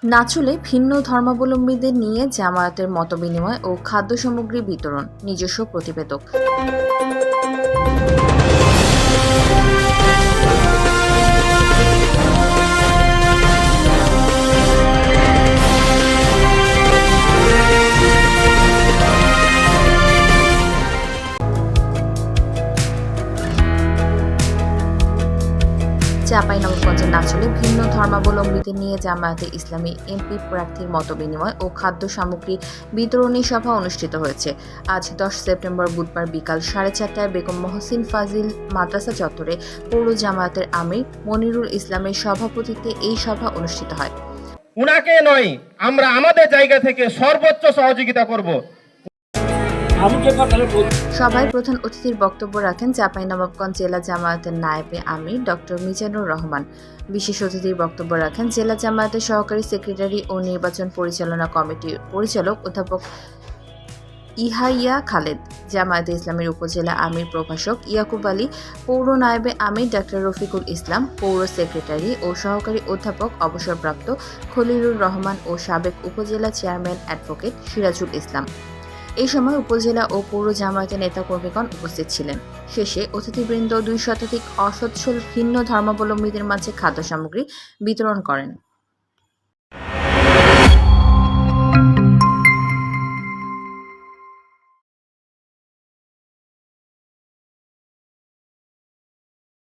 নাচলে ভিন্ন ধর্মাবলম্বীদের নিয়ে জামায়াতের মতবিনিময় ও খাদ্য সামগ্রী বিতরণ। নিজস্ব প্রতিবেদক। চাঁপাইনবাবগঞ্জের নাচলে ভিন্ন ধর্মাবলম্বীদের নিয়ে জামায়াতে ইসলামী এমপি প্রার্থীর মতবিনিময় ও খাদ্য সামগ্রী বিতরণী সভা অনুষ্ঠিত হয়েছে। আজ 10 সেপ্টেম্বর বুধবার বিকাল 4:30টায় বেগম মহসিন ফাজিল মাদ্রাসা চত্বরে পৌর জামায়াতের আমির মনিরুল ইসলামের সভাপতিত্বে এই সভা অনুষ্ঠিত হয়। উনাকে নয়, আমরা আমাদের জায়গা থেকে সর্বোচ্চ সহযোগিতা করব। সভায় প্রধান অতিথির বক্তব্য রাখেন চাঁপাইনবাবগঞ্জ জেলা জামায়াতের নায়েবে আমির ডক্টর মিজানুর রহমান। বিশেষ অতিথির বক্তব্য রাখেন জেলা জামায়াতের সহকারী সেক্রেটারি ও নির্বাচন পরিচালনা কমিটির পরিচালক অধ্যাপক ইহাইয়া খালেদ, জামায়াতে ইসলামের উপজেলা আমির প্রভাষক ইয়াকুব আলী, পৌর নায়েবে আমির ডক্টর রফিকুল ইসলাম, পৌর সেক্রেটারি ও সহকারী অধ্যাপক অবসরপ্রাপ্ত খলিলুর রহমান ও সাবেক উপজেলা চেয়ারম্যান অ্যাডভোকেট সিরাজুল ইসলাম। এই সময় উপজেলা ও পৌর জামায়াতের নেতাকর্মীগণ উপস্থিত ছিলেন। শেষে অতিথিবৃন্দ 2 শতাধিক অসচ্ছল ভিন্ন ধর্মাবলম্বীদের মাঝে খাদ্য সামগ্রী বিতরণ করেন।